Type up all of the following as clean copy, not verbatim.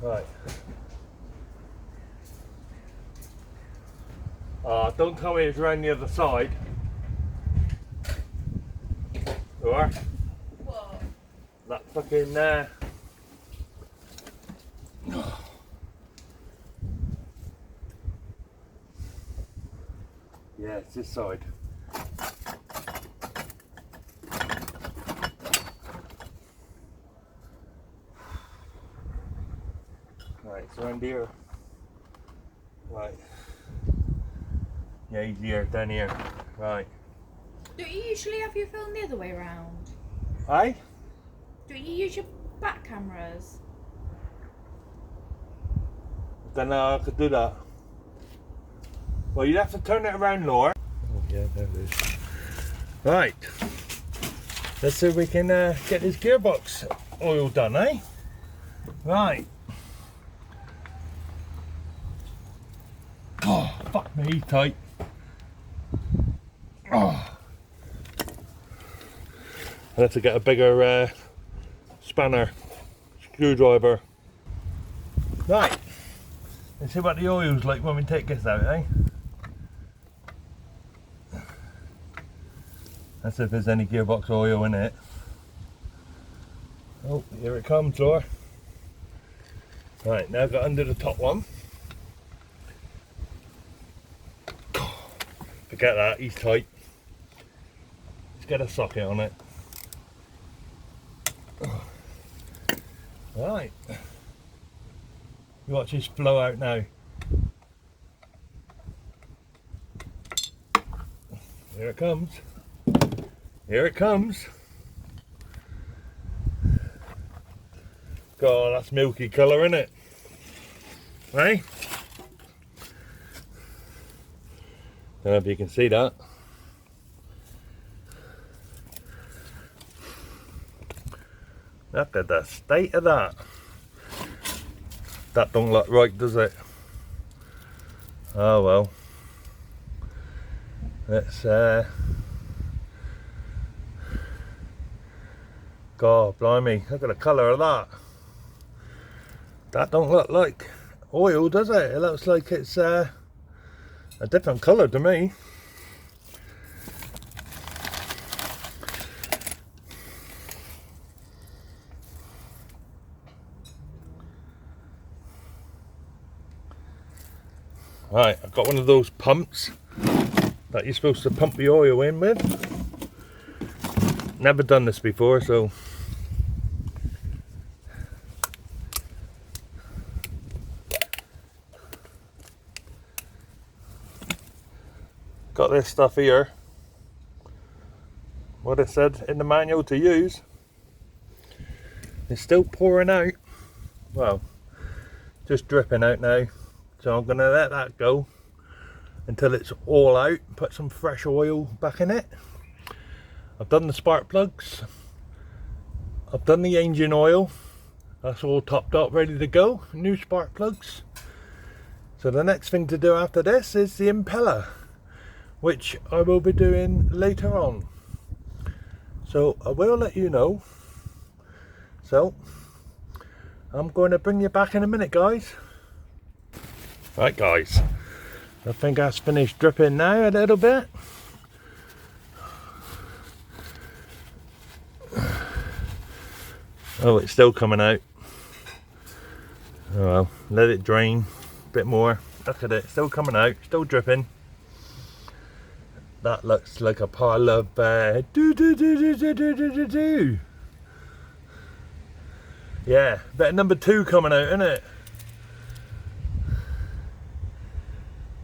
Right. Don't tell me it's around the other side. Or What? that fucking yeah, it's this side. Right, it's around here. Right. Yeah, he's here, down here. Right. Don't you usually have your phone the other way around? Aye? Don't you use your back cameras? Then I could do that. Well, you'd have to turn it around, Laura. Oh, yeah, there it is. Right. Let's see if we can get this gearbox oil done, eh? Right. Oh, fuck me, he's tight. Oh. I have to get a bigger spanner, screwdriver. Right. Let's see what the oil's like when we take this out, eh? Let's see if there's any gearbox oil in it. Oh, here it comes, Laura. Right, now I've got under the top one. Forget that, he's tight. Let's get a socket on it. Right. You watch this flow out now. Here it comes. Here it comes. God, that's milky colour, isn't it? Right? Don't know if you can see that. Look at the state of that. That don't look right, does it? Oh well. Let's God blimey, look at the colour of that. That don't look like oil, does it? It looks like it's a different colour to me. Right, I've got one of those pumps that you're supposed to pump the oil in with. Never done this before, so got this stuff here. What it said in the manual to use. It's still pouring out. Well, just dripping out now. So I'm going to let that go until it's all out. Put some fresh oil back in it. I've done the spark plugs. I've done the engine oil. That's all topped up, ready to go. New spark plugs. So the next thing to do after this is the impeller, which I will be doing later on. So I will let you know. So I'm going to bring you back in a minute, guys. Right, guys, I think that's finished dripping now a little bit. Oh, it's still coming out. Oh well, let it drain a bit more. Look at it, still coming out, still dripping. That looks like a pile of Yeah, bit of number 2 coming out, isn't it?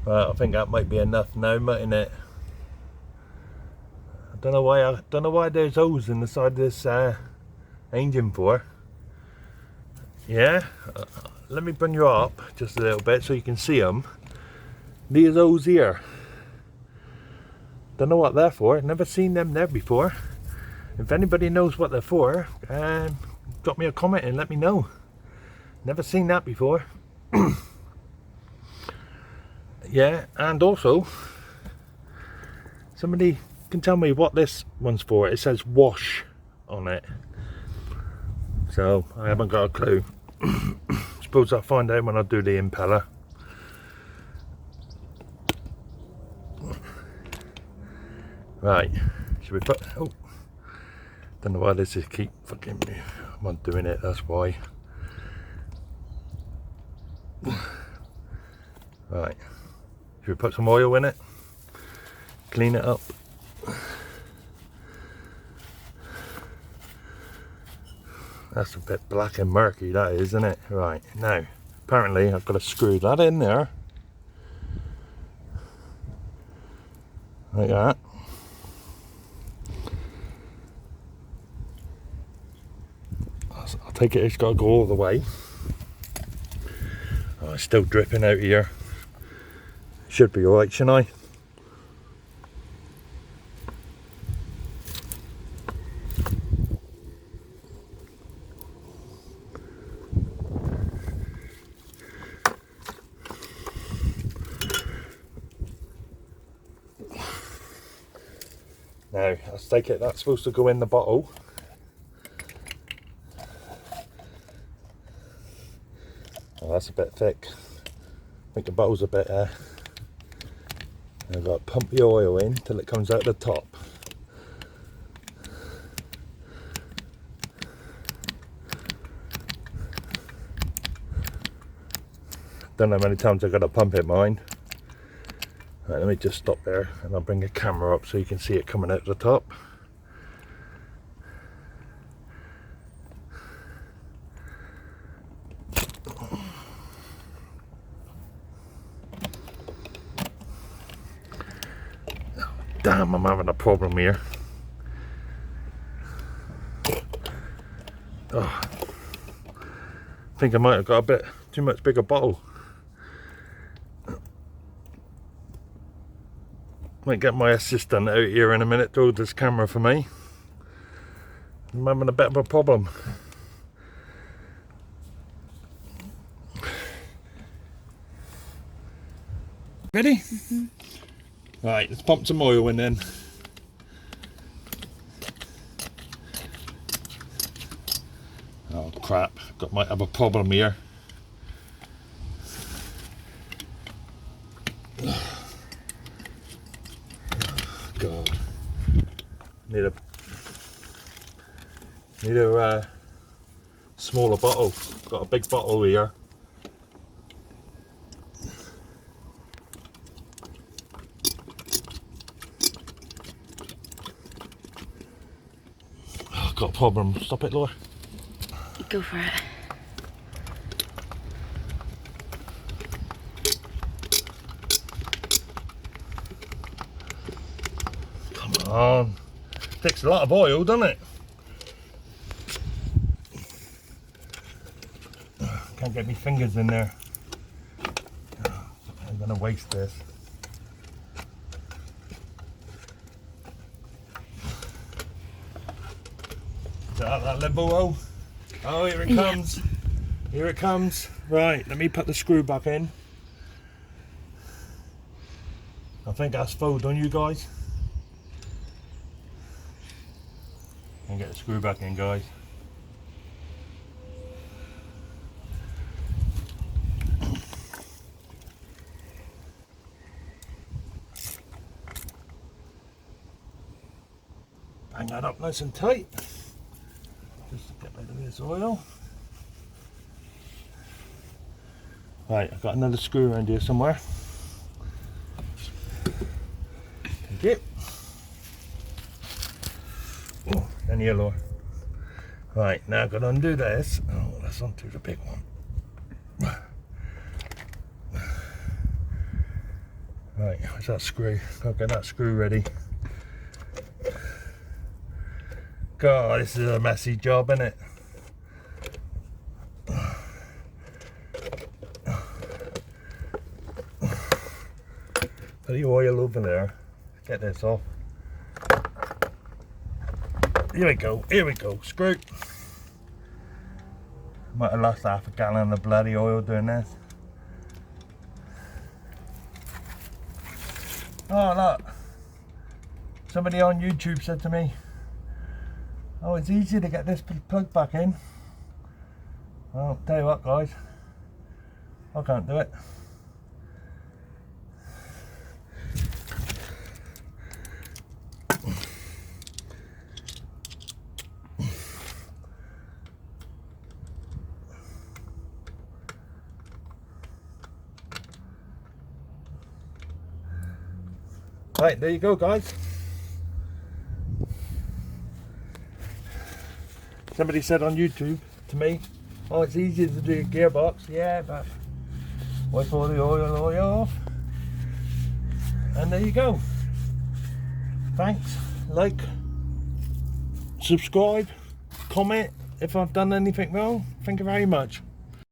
Well, I think that might be enough now, mightn't it? I don't know why there's holes in the side of this engine for. Yeah, let me bring you up just a little bit so you can see them. These holes here. Don't know what they're for. Never seen them there before. If anybody knows what they're for, drop me a comment and let me know. Never seen that before. Yeah, and also somebody can tell me what this one's for. It says wash on it, so I haven't got a clue. It's suppose I'll find out when I do the impeller. Right, should we put, oh, don't know why this is keep fucking me. I'm not doing it, that's why. Right, should we put some oil in it? Clean it up. That's a bit black and murky, that is, isn't it? Right, now, apparently I've got to screw that in there. Like that. I'll take it, it's got to go all the way. Oh, it's still dripping out here. Should be alright, shouldn't I? Now, I'll take it, that's supposed to go in the bottle. Oh, that's a bit thick. I think the bottle's a bit I've got to pump the oil in till it comes out the top. Don't know how many times I've got to pump it, mind. Right, let me just stop there and I'll bring the camera up so you can see it coming out the top. Damn, I'm having a problem here. Oh, I think I might have got a bit too much bigger bottle. Might get my assistant out here in a minute to hold this camera for me. I'm having a bit of a problem. Ready? Mm-hmm. Right, let's pump some oil in then. Oh crap, might have a problem here. God. Need a smaller bottle. Got a big bottle here. Oh, got a problem. Stop it, Laura. Go for it. Come on. Takes a lot of oil, doesn't it? Can't get my fingers in there. I'm gonna waste this. Is that limbo? Oh, here it comes. Here it comes. Right, let me put the screw back in. I think that's full, don't you guys? And get the screw back in, guys. Bang that up nice and tight. Just to get rid of this oil. Right, I've got another screw around here somewhere. Thank you. Oh, and here, Laura. Right, now I've got to undo this. Oh, let's undo the big one. Right, where's that screw? Gotta get that screw ready. God, this is a messy job, isn't it? Put the oil over there. Get this off. Here we go, screw. Might have lost half a gallon of bloody oil doing this. Oh look, somebody on YouTube said to me, oh, it's easy to get this plug back in. Well, tell you what guys, I can't do it. Right, there you go, guys. Somebody said on YouTube to me, oh, it's easier to do a gearbox. Yeah, but wait for the oil. And there you go. Thanks. Like, subscribe, comment if I've done anything wrong. Thank you very much.